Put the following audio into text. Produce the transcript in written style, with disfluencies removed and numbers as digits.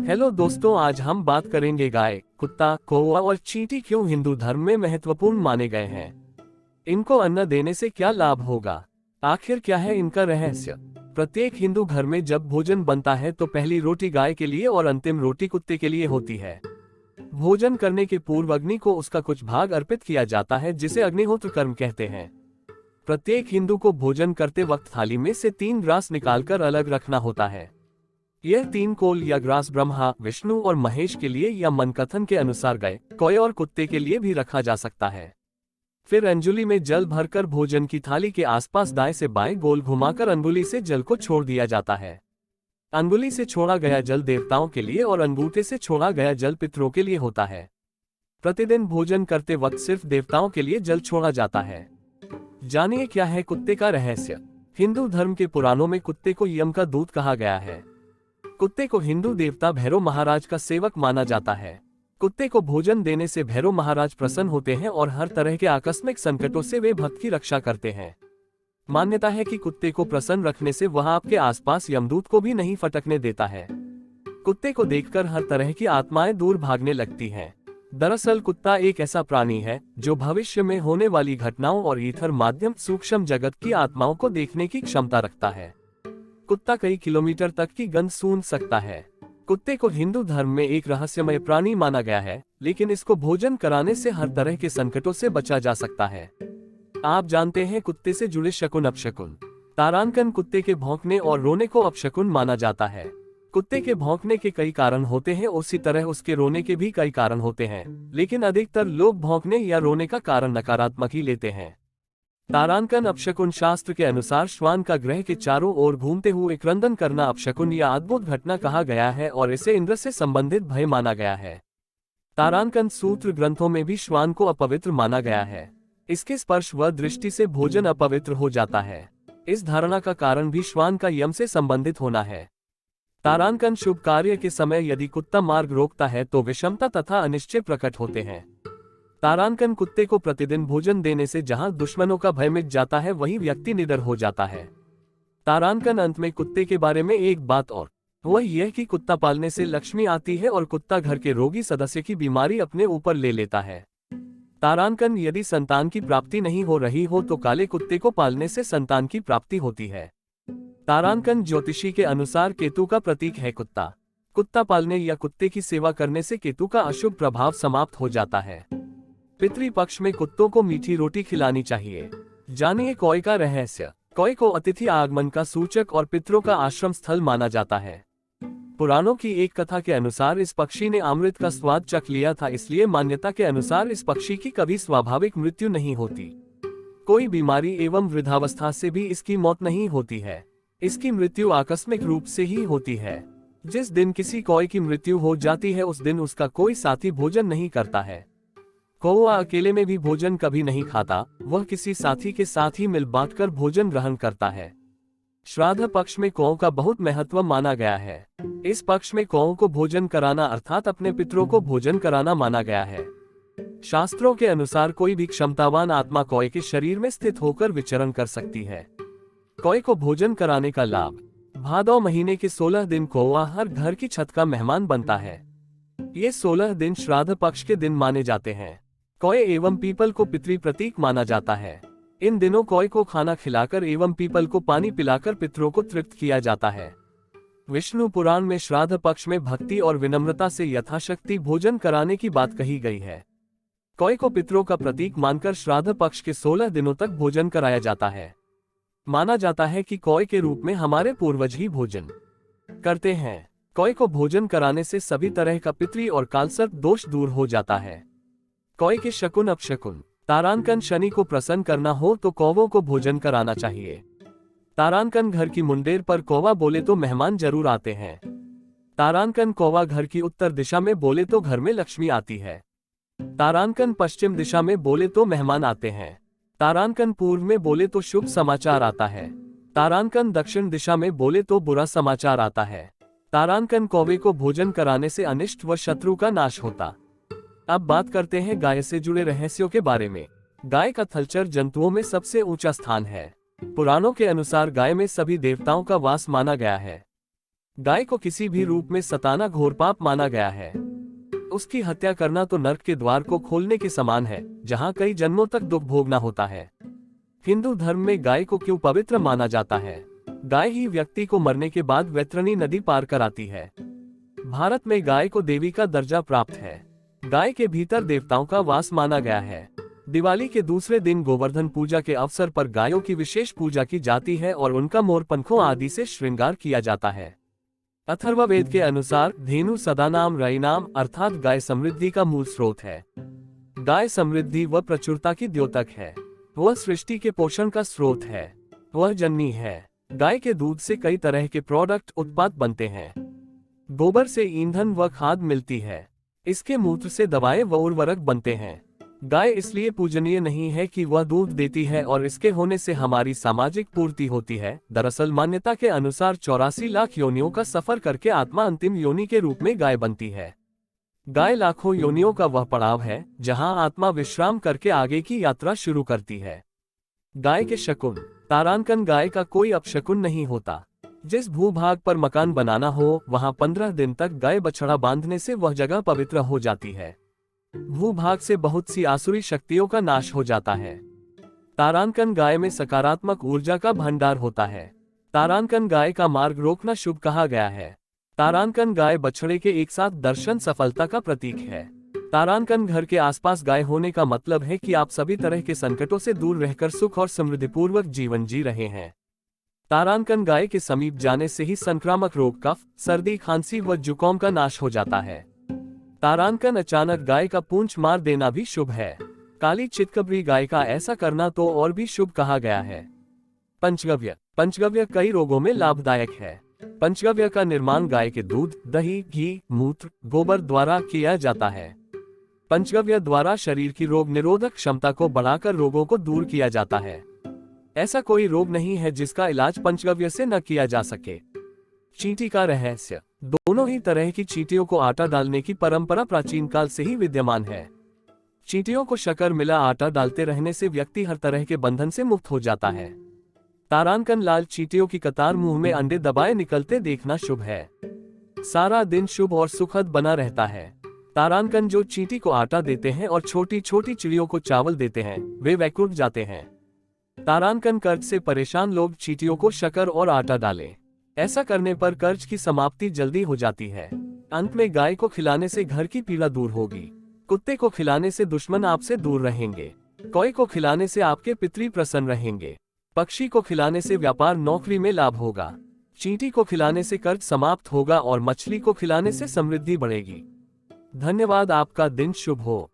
Hello दोस्तों, आज हम बात करेंगे गाय, कुत्ता, कौवा और चींटी क्यों हिंदू धर्म में महत्वपूर्ण माने गए हैं। इनको अन्न देने से क्या लाभ होगा, आखिर क्या है इनका रहस्य। प्रत्येक हिंदू घर में जब भोजन बनता है तो पहली रोटी गाय के लिए और अंतिम रोटी कुत्ते के लिए होती है। भोजन करने के पूर्व अग्नि को उसका कुछ भाग अर्पित किया जाता है, जिसे अग्निहोत्र कर्म कहते हैं। प्रत्येक हिंदू को भोजन करते वक्त थाली में से 3 ग्रास निकालकर अलग रखना होता है। यह 3 कोल या ग्रास ब्रह्मा, विष्णु और महेश के लिए या मनकथन के अनुसार गाय, कौवे और कुत्ते के लिए भी रखा जा सकता है। फिर अंजुलि में जल भरकर भोजन की थाली के आसपास दाएं से बाएं गोल घुमाकर अंगुली से जल को छोड़ दिया जाता है। अंगुली से छोड़ा गया जल देवताओं के लिए और अंगूठे से छोड़ा गया जल पितरों के लिए होता है। प्रतिदिन भोजन करते वक्त सिर्फ देवताओं के लिए जल छोड़ा जाता है। जानिए क्या है कुत्ते का रहस्य। हिंदू धर्म के पुराणों में कुत्ते को यम का दूत कहा गया है। कुत्ते को हिंदू देवता भैरव महाराज का सेवक माना जाता है। कुत्ते को भोजन देने से भैरव महाराज प्रसन्न होते हैं और हर तरह के आकस्मिक संकटों से वे भक्त की रक्षा करते हैं। मान्यता है कि कुत्ते को प्रसन्न रखने से वह आपके आसपास यमदूत को भी नहीं फटकने देता है। कुत्ते को देखकर हर तरह की आत्माएं दूर भागने लगती हैं। दरअसल कुत्ता एक ऐसा प्राणी है जो भविष्य में होने वाली घटनाओं और ईथर माध्यम सूक्ष्म जगत की आत्माओं को देखने की क्षमता रखता है। कुत्ता कई किलोमीटर तक की गंध सूंघ सकता है। कुत्ते को हिंदू धर्म में एक रहस्यमय प्राणी माना गया है, लेकिन इसको भोजन कराने से हर तरह के संकटों से बचा जा सकता है। आप जानते हैं कुत्ते से जुड़े शकुन अपशकुन। तारांकन कुत्ते के भौंकने और रोने को अपशकुन माना जाता है। कुत्ते के भौंकने के कई कारण होते हैं, उसी तरह उसके रोने के भी कई कारण होते हैं, लेकिन अधिकतर लोग भौंकने या रोने का कारण नकारात्मक ही लेते हैं। तारांकन अपशकुन शास्त्र के अनुसार श्वान का ग्रह के चारों ओर घूमते हुए क्रंदन करना अपशकुन या अद्भुत घटना कहा गया है और इसे इंद्र से संबंधित भय माना गया है। तारांकन सूत्र ग्रंथों में भी श्वान को अपवित्र माना गया है। इसके स्पर्श व दृष्टि से भोजन अपवित्र हो जाता है। इस धारणा का कारण भी श्वान का यम से संबंधित होना है। तारांकन शुभ कार्य के समय यदि कुत्ता मार्ग रोकता है तो विषमता तथा अनिश्चय प्रकट होते हैं। तारांकन कुत्ते को प्रतिदिन भोजन देने से जहां दुश्मनों का भय मिट जाता है, वही व्यक्ति निडर हो जाता है। तारांकन अंत में कुत्ते के बारे में एक बात और, वह यह कि कुत्ता पालने से लक्ष्मी आती है और कुत्ता घर के रोगी सदस्य की बीमारी अपने ऊपर ले लेता है। तारांकन यदि संतान की प्राप्ति नहीं हो रही हो तो काले कुत्ते को पालने से संतान की प्राप्ति होती है। तारांकन ज्योतिषी के अनुसार केतु का प्रतीक है कुत्ता। कुत्ता पालने या कुत्ते की सेवा करने से केतु का अशुभ प्रभाव समाप्त हो जाता है। पितृपक्ष में कुत्तों को मीठी रोटी खिलानी चाहिए। जानिए कौवे का रहस्य। कौवे को अतिथि आगमन का सूचक और पितरों का आश्रम स्थल माना जाता है। पुराणों की एक कथा के अनुसार इस पक्षी ने अमृत का स्वाद चख लिया था, इसलिए मान्यता के अनुसार इस पक्षी की कभी स्वाभाविक मृत्यु नहीं होती। कोई बीमारी एवं वृद्धावस्था से भी इसकी मौत नहीं होती है। इसकी मृत्यु आकस्मिक रूप से ही होती है। जिस दिन किसी कौवे की मृत्यु हो जाती है उस दिन उसका कोई साथी भोजन नहीं करता है। कौवा अकेले में भी भोजन कभी नहीं खाता, वह किसी साथी के साथ ही मिल बांटकर भोजन ग्रहण करता है। श्राद्ध पक्ष में कौवे का बहुत महत्व माना गया है। इस पक्ष में कौवे को भोजन कराना अर्थात अपने पितरों को भोजन कराना माना गया है। शास्त्रों के अनुसार कोई भी क्षमतावान आत्मा कौवे के शरीर में स्थित होकर विचरण कर सकती है। कौवे को भोजन कराने का लाभ। भादौ महीने के 16 दिन कौवा हर घर की छत का मेहमान बनता है। ये 16 दिन श्राद्ध पक्ष के दिन माने जाते हैं। कौवे एवं पीपल को पितृ प्रतीक माना जाता है। इन दिनों कौवे को खाना खिलाकर एवं पीपल को पानी पिलाकर पितरों को तृप्त किया जाता है। विष्णु पुराण में श्राद्ध पक्ष में भक्ति और विनम्रता से यथाशक्ति भोजन कराने की बात कही गई है। कौवे को पितरों का प्रतीक मानकर श्राद्ध पक्ष के 16 दिनों तक भोजन कराया जाता है। माना जाता है कि कौवे के रूप में हमारे पूर्वज ही भोजन करते हैं। कौवे को भोजन कराने से सभी तरह का पितृ और कालसर्प दोष दूर हो जाता है। कौवे के शकुन अपशकुन। तारांकन शनि को प्रसन्न करना हो तो कौवों को भोजन कराना चाहिए। तारांकन घर की मुंडेर पर कौवा बोले तो मेहमान जरूर आते हैं। तारांकन कौवा घर की उत्तर दिशा में बोले तो घर में लक्ष्मी आती है। तारांकन पश्चिम दिशा में बोले तो मेहमान आते हैं। तारांकन पूर्व में बोले तो शुभ समाचार आता है। तारांकन दक्षिण दिशा में बोले तो बुरा समाचार आता है। तारांकन कौवे को भोजन कराने से अनिष्ट व शत्रु का नाश होता। अब बात करते हैं गाय से जुड़े रहस्यों के बारे में। गाय का थलचर जंतुओं में सबसे ऊंचा स्थान है। पुराणों के अनुसार गाय में सभी देवताओं का वास माना गया है। गाय को किसी भी रूप में सताना घोर पाप माना गया है। उसकी हत्या करना तो नर्क के द्वार को खोलने के समान है, जहां कई जन्मों तक दुख भोगना होता है। हिंदू धर्म में गाय को क्यों पवित्र माना जाता है? गाय ही व्यक्ति को मरने के बाद वैतरणी नदी पार कराती है। भारत में गाय को देवी का दर्जा प्राप्त है। गाय के भीतर देवताओं का वास माना गया है। दिवाली के दूसरे दिन गोवर्धन पूजा के अवसर पर गायों की विशेष पूजा की जाती है और उनका मोर पंखों आदि से श्रृंगार किया जाता है। अथर्ववेद के अनुसार धेनु सदानाम रईनाम अर्थात गाय समृद्धि का मूल स्रोत है। गाय समृद्धि व प्रचुरता की द्योतक है। वह सृष्टि के पोषण का स्रोत है। वह जननी है। गाय के दूध से कई तरह के प्रोडक्ट उत्पाद बनते हैं। गोबर से ईंधन व खाद मिलती है। इसके मूत्र से दवाएं व उर्वरक बनते हैं। गाय इसलिए पूजनीय नहीं है कि वह दूध देती है और इसके होने से हमारी सामाजिक पूर्ति होती है। दरअसल मान्यता के अनुसार 84 लाख योनियों का सफर करके आत्मा अंतिम योनि के रूप में गाय बनती है। गाय लाखों योनियों का वह पड़ाव है जहां आत्मा विश्राम करके आगे की यात्रा शुरू करती है। गाय के शकुन। तारांकन गाय का कोई अपशकुन नहीं होता। जिस भूभाग पर मकान बनाना हो वहां 15 दिन तक गाय बछड़ा बांधने से वह जगह पवित्र हो जाती है। भूभाग से बहुत सी आसुरी शक्तियों का नाश हो जाता है। तारांकन गाय में सकारात्मक ऊर्जा का भंडार होता है। तारांकन गाय का मार्ग रोकना शुभ कहा गया है। तारांकन गाय बछड़े के एक साथ दर्शन सफलता का प्रतीक है। तारांकन घर के आसपास गाय होने का मतलब है कि आप सभी तरह के संकटों से दूर रहकर सुख और समृद्धिपूर्वक जीवन जी रहे हैं। तारांकन गाय के समीप जाने से ही संक्रामक रोग कफ, सर्दी, खांसी व जुकाम का नाश हो जाता है। तारांकन अचानक गाय का पूंछ मार देना भी शुभ है। काली चितकबरी गाय का ऐसा करना तो और भी शुभ कहा गया है। पंचगव्य। पंचगव्य कई रोगों में लाभदायक है। पंचगव्य का निर्माण गाय के दूध, दही, घी, मूत्र, गोबर द्वारा किया जाता है। पंचगव्य द्वारा शरीर की रोग निरोधक क्षमता को बढ़ाकर रोगों को दूर किया जाता है। ऐसा कोई रोग नहीं है जिसका इलाज पंचगव्य से न किया जा सके। चींटी का रहस्य। दोनों ही तरह की चींटियों को आटा डालने की परंपरा प्राचीन काल से ही विद्यमान है। चींटियों को शक्कर मिला आटा डालते रहने से व्यक्ति हर तरह के बंधन से मुक्त हो जाता है। तारांकन लाल चींटियों की कतार मुंह में अंडे दबाए निकलते देखना शुभ है। सारा दिन शुभ और सुखद बना रहता है। तारांकन जो चींटी को आटा देते हैं और छोटी छोटी चिड़ियों को चावल देते हैं, वे वैकुंठ जाते हैं। तारांकन कर्ज से परेशान लोग चींटियों को शक्कर और आटा डालें। ऐसा करने पर कर्ज की समाप्ति जल्दी हो जाती है। अंत में गाय को खिलाने से घर की पीड़ा दूर होगी। कुत्ते को खिलाने से दुश्मन आपसे दूर रहेंगे। कौए को खिलाने से आपके पितृ प्रसन्न रहेंगे। पक्षी को खिलाने से व्यापार नौकरी में लाभ होगा। चींटी को खिलाने से कर्ज समाप्त होगा और मछली को खिलाने से समृद्धि बढ़ेगी। धन्यवाद। आपका दिन शुभ हो।